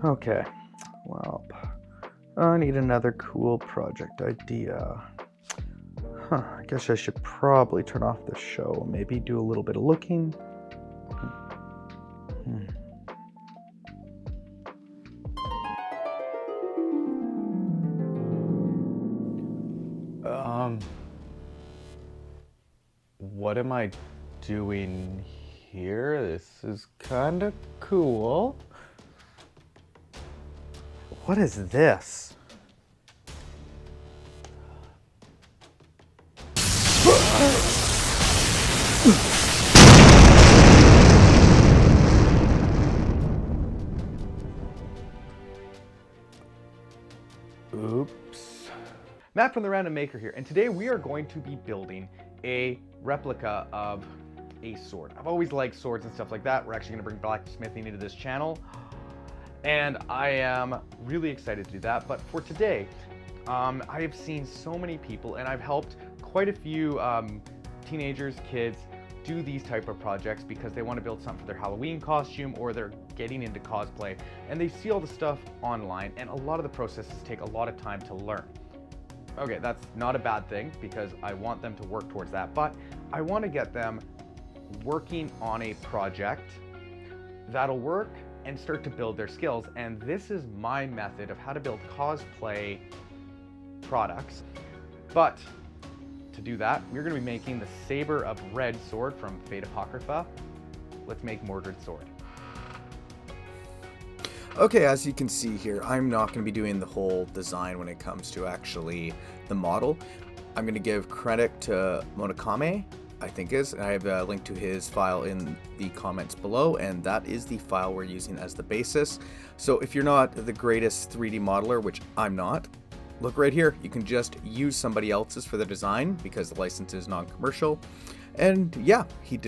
Okay, well, I need another cool project idea. I guess I should probably turn off the show, maybe do a little bit of looking. What am I doing here? This is kind of cool. What is this? Oops. Matt from the Random Maker here, and today we are going to be building a replica of a sword. I've always liked swords and stuff like that. We're actually going to bring blacksmithing into this channel, and I am really excited to do that. But for today, I have seen so many people, and I've helped quite a few teenagers, kids, do these type of projects because they want to build something for their Halloween costume, or they're getting into cosplay, and they see all the stuff online, and a lot of the processes take a lot of time to learn. Okay, that's not a bad thing because I want them to work towards that, but I want to get them working on a project that'll work and start to build their skills. And this is my method of how to build cosplay products. But to do that, we're going to be making the Saber of Red sword from Fate Apocrypha. Let's make Mordred sword. Okay, as you can see here, I'm not going to be doing the whole design when it comes to actually the model. I'm going to give credit to Mokanaman, I think is, and I have a link to his file in the comments below, and that is the file we're using as the basis. So if you're not the greatest 3D modeler, which I'm not, look right here. You can just use somebody else's for the design because the license is non-commercial. And yeah, he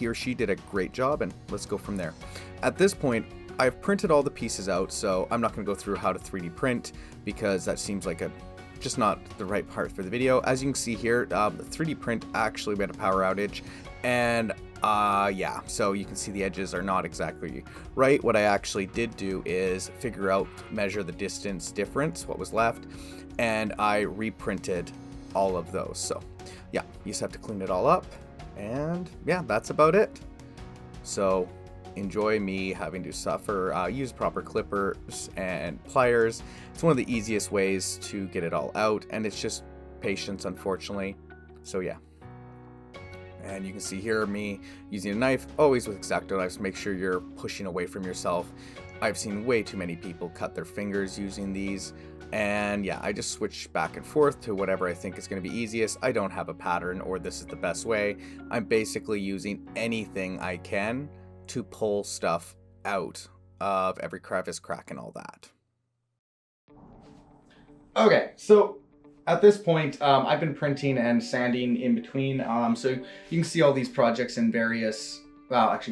or she did a great job, and let's go from there. At this point, I've printed all the pieces out, so I'm not going to go through how to 3D print because that seems like just not the right part for the video. As you can see here, the 3D print actually had a power outage, and yeah, so you can see the edges are not exactly right. What I actually did do is measure the distance difference, what was left, and I reprinted all of those. So yeah, you just have to clean it all up, and yeah, that's about it. So enjoy me having to use proper clippers and pliers. It's one of the easiest ways to get it all out, and it's just patience, unfortunately. So yeah. And you can see here me using a knife, always with X-Acto knives. Make sure you're pushing away from yourself. I've seen way too many people cut their fingers using these. And yeah, I just switch back and forth to whatever I think is going to be easiest. I don't have a pattern or this is the best way. I'm basically using anything I can to pull stuff out of every crevice, crack, and all that. Okay, so at this point, I've been printing and sanding in between. So you can see all these projects in various,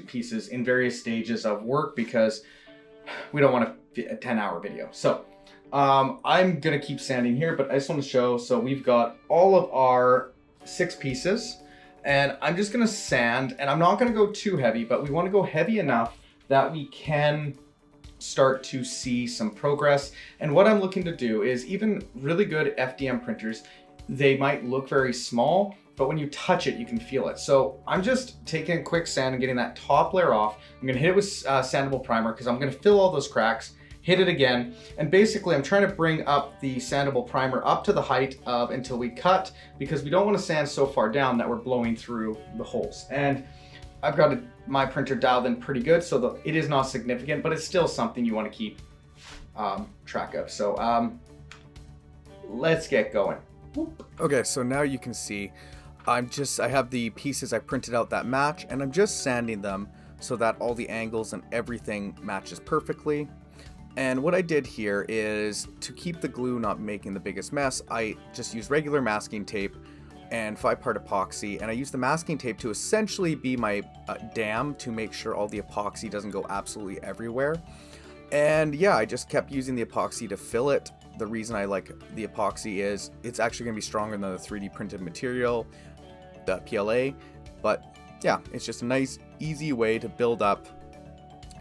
pieces in various stages of work because we don't want a 10-hour video. So I'm gonna keep sanding here, but I just want to show. So we've got all of our 6 pieces. And I'm just gonna sand, and I'm not gonna go too heavy, but we wanna go heavy enough that we can start to see some progress. And what I'm looking to do is, even really good FDM printers, they might look very small, but when you touch it, you can feel it. So I'm just taking a quick sand and getting that top layer off. I'm gonna hit it with sandable primer because I'm gonna fill all those cracks, hit it again, and basically I'm trying to bring up the sandable primer up to the height of until we cut, because we don't want to sand so far down that we're blowing through the holes. And I've got my printer dialed in pretty good, so it is not significant, but it's still something you want to keep track of. So let's get going. Okay, so now you can see I have the pieces I printed out that match, and I'm just sanding them so that all the angles and everything matches perfectly. And what I did here is, to keep the glue not making the biggest mess, I just used regular masking tape and 5-part epoxy, and I used the masking tape to essentially be my dam to make sure all the epoxy doesn't go absolutely everywhere. And yeah, I just kept using the epoxy to fill it. The reason I like the epoxy is it's actually going to be stronger than the 3D printed material, the PLA, but yeah, it's just a nice, easy way to build up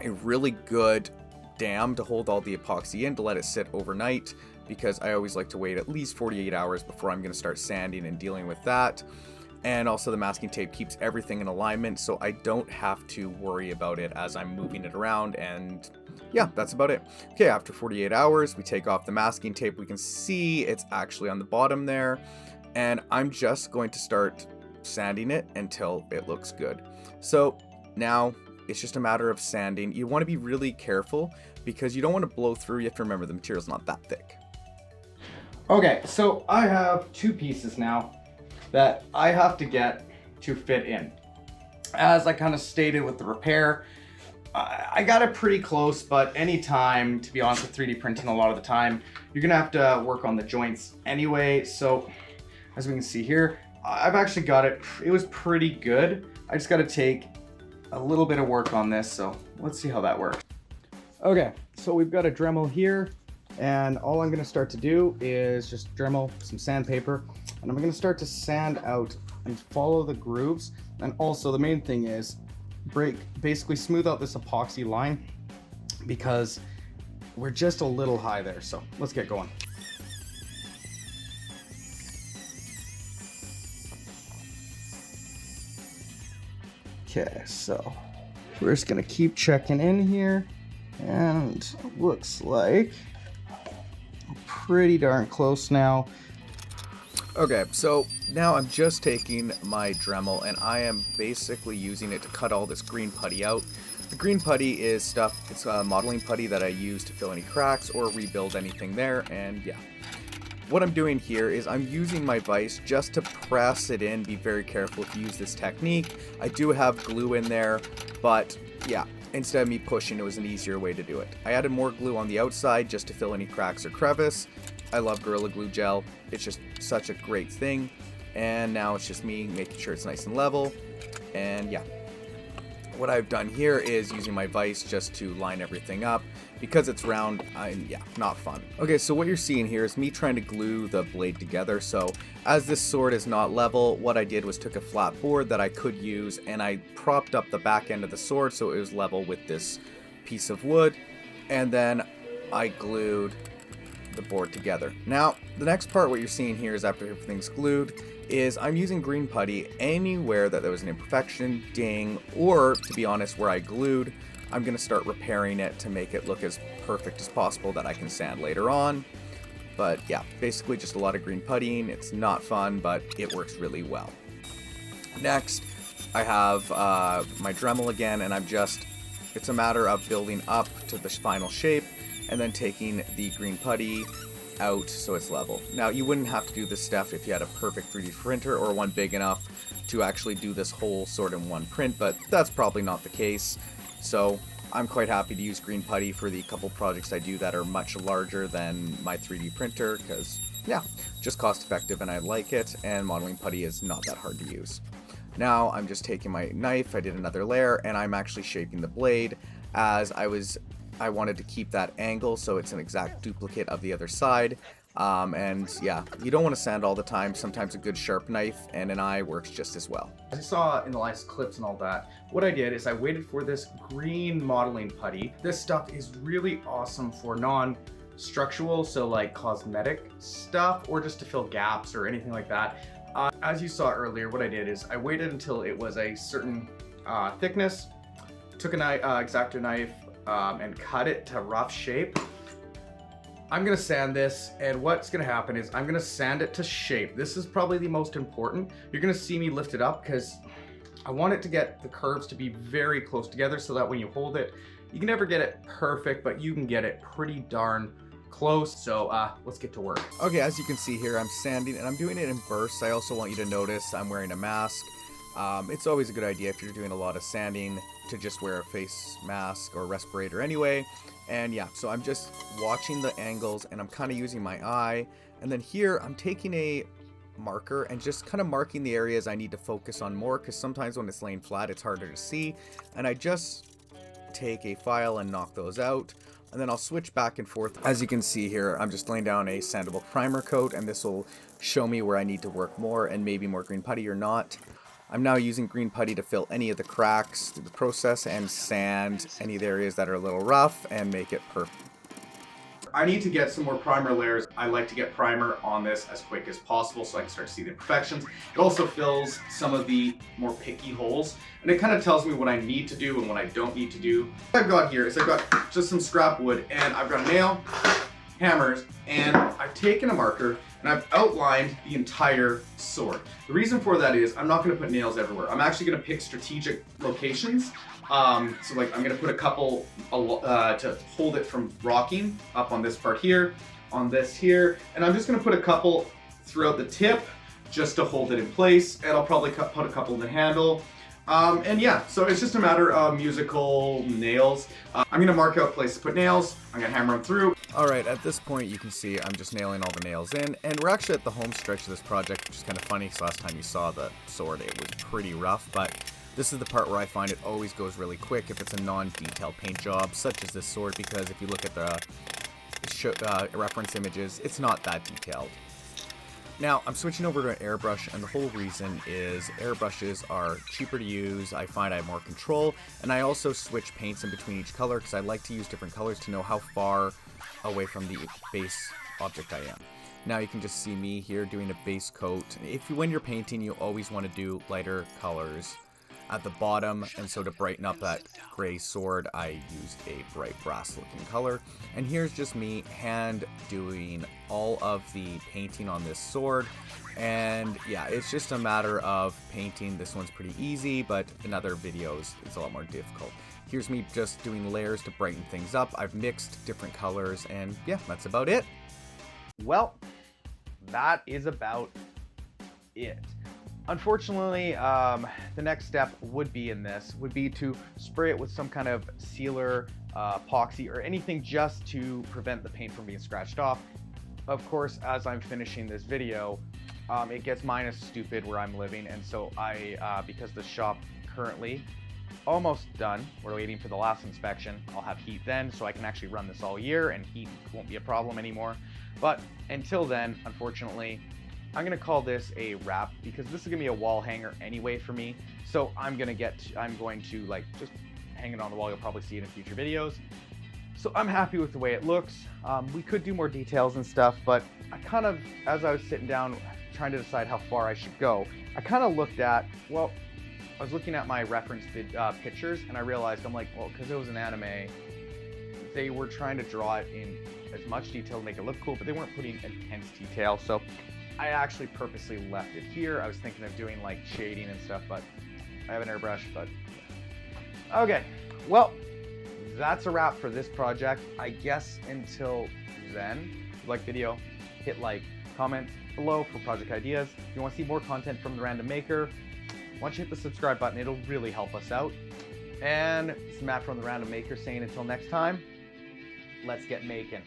a really good dam to hold all the epoxy in to let it sit overnight, because I always like to wait at least 48 hours before I'm going to start sanding and dealing with that. And also the masking tape keeps everything in alignment, so I don't have to worry about it as I'm moving it around. And yeah, that's about it. Okay, after 48 hours, we take off the masking tape. We can see it's actually on the bottom there. And I'm just going to start sanding it until it looks good. So now it's just a matter of sanding. You want to be really careful because you don't want to blow through. You have to remember the material's not that thick. Okay, so I have 2 pieces now that I have to get to fit in. As I kind of stated with the repair, I got it pretty close, but anytime, to be honest with 3D printing, a lot of the time, you're gonna have to work on the joints anyway. So as we can see here, I've actually got it. It was pretty good. I just gotta take a little bit of work on this, so let's see how that works. Okay, so we've got a Dremel here, and all I'm gonna start to do is just Dremel some sandpaper, and I'm gonna start to sand out and follow the grooves. And also the main thing is basically smooth out this epoxy line because we're just a little high there. So let's get going. Okay, so we're just gonna keep checking in here, and it looks like we're pretty darn close now. Okay, so now I'm just taking my Dremel and I am basically using it to cut all this green putty out. The green putty is stuff, it's a modeling putty that I use to fill any cracks or rebuild anything there, and yeah. What I'm doing here is I'm using my vise just to press it in. Be very careful if you use this technique. I do have glue in there, but yeah, instead of me pushing, it was an easier way to do it. I added more glue on the outside just to fill any cracks or crevice. I love Gorilla Glue gel. It's just such a great thing. And now it's just me making sure it's nice and level. And yeah, what I've done here is using my vise just to line everything up. Because it's round, yeah, not fun. Okay, so what you're seeing here is me trying to glue the blade together. So as this sword is not level, what I did was took a flat board that I could use and I propped up the back end of the sword so it was level with this piece of wood. And then I glued the board together. Now, the next part, what you're seeing here is after everything's glued, is I'm using green putty anywhere that there was an imperfection, ding, or to be honest, where I glued, I'm going to start repairing it to make it look as perfect as possible that I can sand later on. But yeah, basically just a lot of green puttying. It's not fun, but it works really well. Next, I have my Dremel again, and it's a matter of building up to the final shape and then taking the green putty out so it's level. Now, you wouldn't have to do this stuff if you had a perfect 3D printer or one big enough to actually do this whole sword in one print, but that's probably not the case. So I'm quite happy to use green putty for the couple projects I do that are much larger than my 3D printer because, yeah, just cost effective and I like it, and modeling putty is not that hard to use. Now I'm just taking my knife, I did another layer, and I'm actually shaping the blade as I wanted to keep that angle so it's an exact duplicate of the other side. And yeah, you don't want to sand all the time. Sometimes a good sharp knife and an eye works just as well. As you saw in the last clips and all that, what I did is I waited for this green modeling putty. This stuff is really awesome for non-structural, so like cosmetic stuff or just to fill gaps or anything like that. As you saw earlier, what I did is I waited until it was a certain thickness, took an X-Acto knife and cut it to rough shape. I'm gonna sand this, and what's gonna happen is I'm gonna sand it to shape. This is probably the most important. You're gonna see me lift it up because I want it to get the curves to be very close together so that when you hold it, you can never get it perfect, but you can get it pretty darn close. So let's get to work. Okay, as you can see here, I'm sanding and I'm doing it in bursts. I also want you to notice I'm wearing a mask. It's always a good idea if you're doing a lot of sanding to just wear a face mask or respirator anyway. And yeah, so I'm just watching the angles and I'm kind of using my eye. And then here I'm taking a marker and just kind of marking the areas I need to focus on more, because sometimes when it's laying flat it's harder to see. And I just take a file and knock those out. And then I'll switch back and forth. As you can see here, I'm just laying down a sandable primer coat, and this will show me where I need to work more and maybe more green putty or not. I'm now using green putty to fill any of the cracks through the process and sand any of the areas that are a little rough and make it perfect. I need to get some more primer layers. I like to get primer on this as quick as possible so I can start to see the imperfections. It also fills some of the more picky holes, and it kind of tells me what I need to do and what I don't need to do. What I've got here is I've got just some scrap wood, and I've got a nail, hammers, and I've taken a marker and I've outlined the entire sword. The reason for that is I'm not going to put nails everywhere. I'm actually going to pick strategic locations. So like I'm going to put a couple to hold it from rocking up on this part here, on this here, and I'm just going to put a couple throughout the tip just to hold it in place, and I'll probably put a couple in the handle. And yeah, so it's just a matter of musical nails. I'm going to mark out places to put nails. I'm going to hammer them through. Alright, at this point you can see I'm just nailing all the nails in, and we're actually at the home stretch of this project, which is kind of funny because last time you saw the sword it was pretty rough, but this is the part where I find it always goes really quick if it's a non-detailed paint job, such as this sword, because if you look at the reference images, it's not that detailed. Now, I'm switching over to an airbrush, and the whole reason is airbrushes are cheaper to use, I find I have more control, and I also switch paints in between each color because I like to use different colors to know how far away from the base object I am. Now you can just see me here doing a base coat. When you're painting, you always want to do lighter colors at the bottom, and so to brighten up that gray sword, I used a bright brass looking color. And here's just me hand doing all of the painting on this sword. And yeah, it's just a matter of painting. This one's pretty easy, but in other videos, it's a lot more difficult. Here's me just doing layers to brighten things up. I've mixed different colors, and yeah, that's about it. Well, that is about it. Unfortunately, the next step would be to spray it with some kind of sealer, epoxy, or anything just to prevent the paint from being scratched off. Of course, as I'm finishing this video, it gets minus stupid where I'm living, and so because the shop currently almost done, we're waiting for the last inspection. I'll have heat then, so I can actually run this all year, and heat won't be a problem anymore. But until then, unfortunately, I'm gonna call this a wrap because this is gonna be a wall hanger anyway for me. So I'm going to like just hang it on the wall. You'll probably see it in future videos. So I'm happy with the way it looks. We could do more details and stuff, but I kind of, as I was sitting down trying to decide how far I should go, I kind of looked at, well, I was looking at my reference pictures, and I realized, I'm like, well, because it was an anime, they were trying to draw it in as much detail to make it look cool, but they weren't putting intense detail. So I actually purposely left it here. I was thinking of doing like shading and stuff, but I have an airbrush, but okay. Well, that's a wrap for this project. I guess until then, if you like the video, hit like, comment below for project ideas. If you want to see more content from The Random Maker, once you hit the subscribe button, it'll really help us out. And it's Matt from The Random Maker saying until next time, let's get making.